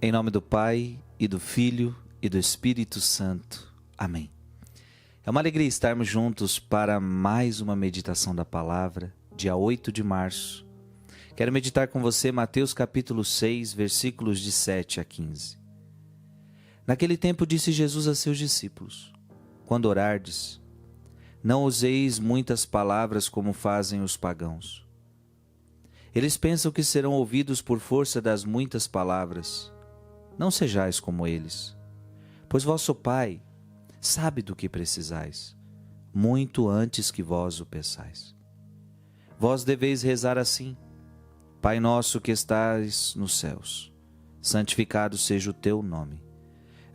Em nome do Pai, e do Filho, e do Espírito Santo. Amém. É uma alegria estarmos juntos para mais uma meditação da palavra, dia 8 de março. Quero meditar com você Mateus capítulo 6, versículos de 7 a 15. Naquele tempo disse Jesus a seus discípulos: quando orardes, não useis muitas palavras como fazem os pagãos. Eles pensam que serão ouvidos por força das muitas palavras. Não sejais como eles, pois vosso Pai sabe do que precisais, muito antes que vós o peçais. Vós deveis rezar assim: Pai nosso que estais nos céus, santificado seja o teu nome.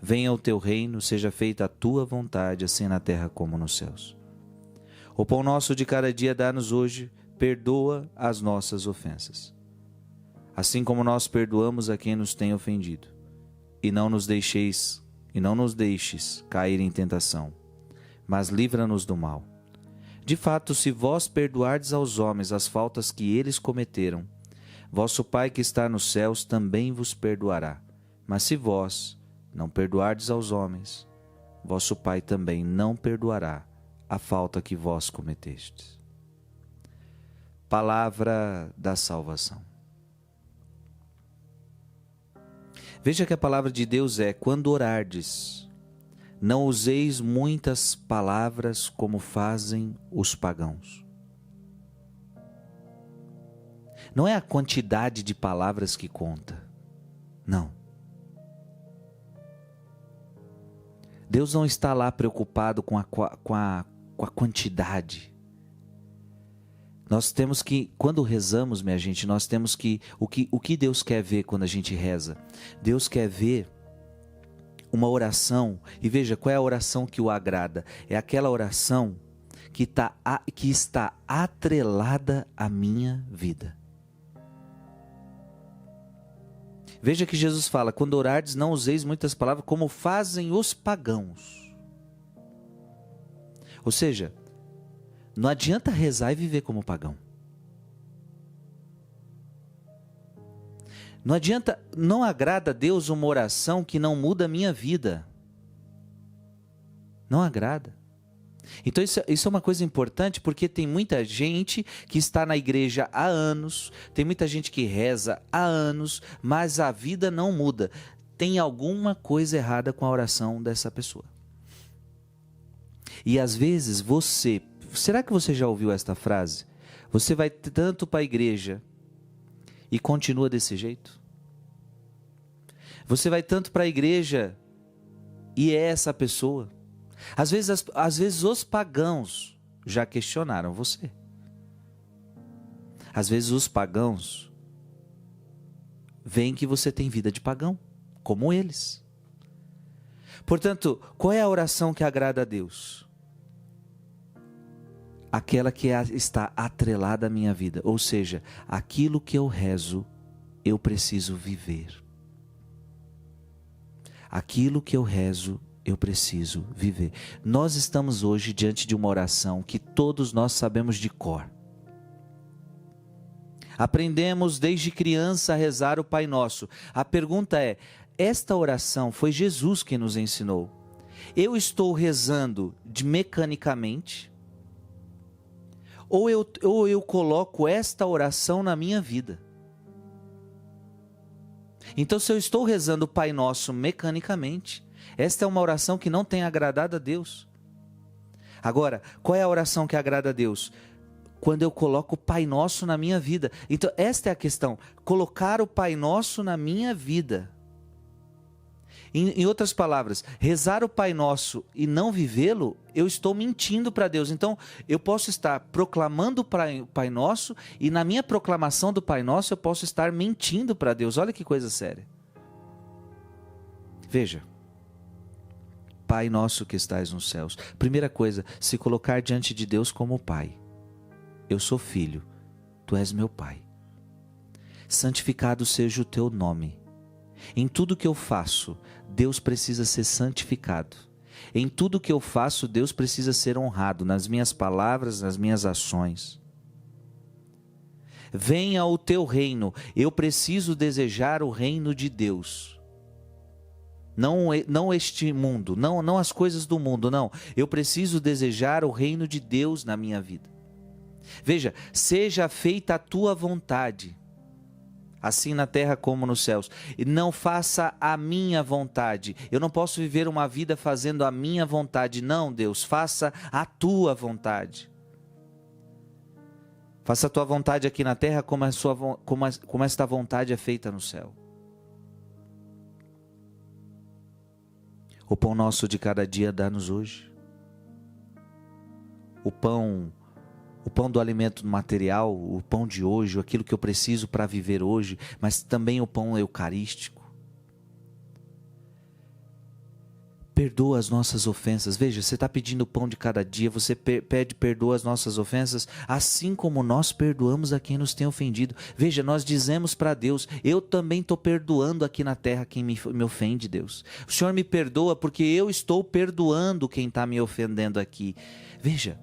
Venha o teu reino, seja feita a tua vontade, assim na terra como nos céus. O pão nosso de cada dia dá-nos hoje, perdoa as nossas ofensas, assim como nós perdoamos a quem nos tem ofendido. E não nos deixes cair em tentação, mas livra-nos do mal. De fato, se vós perdoardes aos homens as faltas que eles cometeram, vosso Pai que está nos céus também vos perdoará. Mas se vós não perdoardes aos homens, vosso Pai também não perdoará a falta que vós cometestes. Palavra da salvação. Veja que a palavra de Deus é: quando orardes, não useis muitas palavras como fazem os pagãos. Não é a quantidade de palavras que conta, não. Deus não está lá preocupado com a quantidade. Nós temos que, quando rezamos, minha gente, nós temos que, o que Deus quer ver quando a gente reza? Deus quer ver uma oração, e veja, qual é a oração que o agrada? É aquela oração que está atrelada à minha vida. Veja que Jesus fala: quando orardes, não useis muitas palavras como fazem os pagãos. Ou seja, não adianta rezar e viver como pagão. Não adianta, não agrada a Deus uma oração que não muda a minha vida. Não agrada. Então isso é uma coisa importante, porque tem muita gente que está na igreja há anos, tem muita gente que reza há anos, mas a vida não muda. Tem alguma coisa errada com a oração dessa pessoa. E às vezes será que você já ouviu esta frase? Você vai tanto para a igreja e continua desse jeito? Você vai tanto para a igreja e é essa pessoa? Às vezes os pagãos já questionaram você. Às vezes os pagãos veem que você tem vida de pagão, como eles. Portanto, qual é a oração que agrada a Deus? Aquela que está atrelada à minha vida, ou seja, aquilo que eu rezo, eu preciso viver. Aquilo que eu rezo, eu preciso viver. Nós estamos hoje diante de uma oração que todos nós sabemos de cor. Aprendemos desde criança a rezar o Pai Nosso. A pergunta é: esta oração foi Jesus que nos ensinou? Eu estou rezando mecanicamente? Ou eu coloco esta oração na minha vida? Então, se eu estou rezando o Pai Nosso mecanicamente, esta é uma oração que não tem agradado a Deus. Agora, qual é a oração que agrada a Deus? Quando eu coloco o Pai Nosso na minha vida. Então, esta é a questão: colocar o Pai Nosso na minha vida. Em outras palavras, rezar o Pai Nosso e não vivê-lo, eu estou mentindo para Deus. Então, eu posso estar proclamando o Pai Nosso e na minha proclamação do Pai Nosso eu posso estar mentindo para Deus. Olha que coisa séria. Veja, Pai Nosso que estais nos céus. Primeira coisa, se colocar diante de Deus como Pai. Eu sou filho, Tu és meu Pai. Santificado seja o Teu nome. Em tudo que eu faço, Deus precisa ser santificado. Em tudo que eu faço, Deus precisa ser honrado, nas minhas palavras, nas minhas ações. Venha o teu reino. Eu preciso desejar o reino de Deus. Não este mundo, não as coisas do mundo, não. Eu preciso desejar o reino de Deus na minha vida. Veja, seja feita a tua vontade, assim na terra como nos céus. E não faça a minha vontade. Eu não posso viver uma vida fazendo a minha vontade. Não, Deus, faça a tua vontade. Faça a tua vontade aqui na terra como esta vontade é feita no céu. O pão nosso de cada dia dá-nos hoje. O pão do alimento material, o pão de hoje, aquilo que eu preciso para viver hoje, mas também o pão eucarístico. Perdoa as nossas ofensas. Veja, você está pedindo o pão de cada dia, você pede perdoa as nossas ofensas, assim como nós perdoamos a quem nos tem ofendido. Veja, nós dizemos para Deus, eu também estou perdoando aqui na terra quem me ofende, Deus. O Senhor me perdoa porque eu estou perdoando quem está me ofendendo aqui. Veja,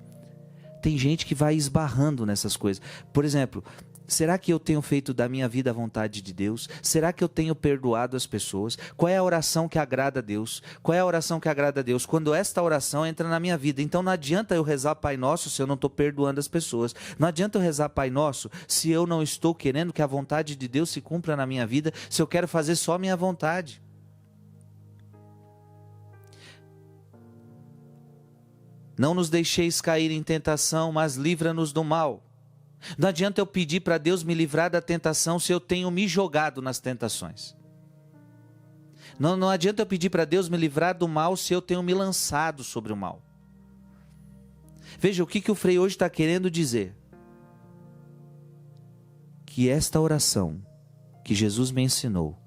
tem gente que vai esbarrando nessas coisas. Por exemplo, será que eu tenho feito da minha vida a vontade de Deus? Será que eu tenho perdoado as pessoas? Qual é a oração que agrada a Deus? Qual é a oração que agrada a Deus? Quando esta oração entra na minha vida. Então não adianta eu rezar Pai Nosso se eu não estou perdoando as pessoas. Não adianta eu rezar Pai Nosso se eu não estou querendo que a vontade de Deus se cumpra na minha vida, se eu quero fazer só a minha vontade. Não nos deixeis cair em tentação, mas livra-nos do mal. Não adianta eu pedir para Deus me livrar da tentação se eu tenho me jogado nas tentações. Não adianta eu pedir para Deus me livrar do mal se eu tenho me lançado sobre o mal. Veja, o que o Frei hoje está querendo dizer? Que esta oração que Jesus me ensinou,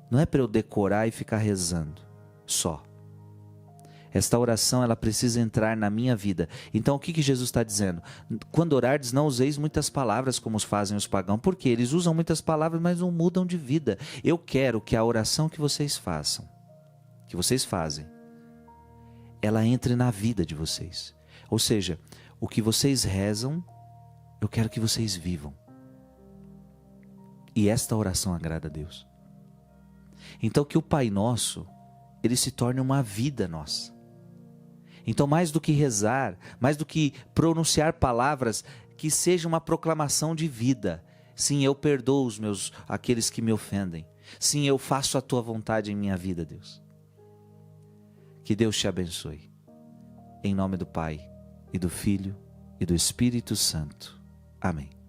não é para eu decorar e ficar rezando só. Esta oração, ela precisa entrar na minha vida. Então, o que Jesus está dizendo? Quando orardes, não useis muitas palavras como fazem os pagãos. Por quê? Eles usam muitas palavras, mas não mudam de vida. Eu quero que a oração que vocês fazem, ela entre na vida de vocês. Ou seja, o que vocês rezam, eu quero que vocês vivam. E esta oração agrada a Deus. Então, que o Pai Nosso, ele se torne uma vida nossa. Então, mais do que rezar, mais do que pronunciar palavras, que seja uma proclamação de vida. Sim, eu perdoo aqueles que me ofendem. Sim, eu faço a tua vontade em minha vida, Deus. Que Deus te abençoe. Em nome do Pai, e do Filho, e do Espírito Santo. Amém.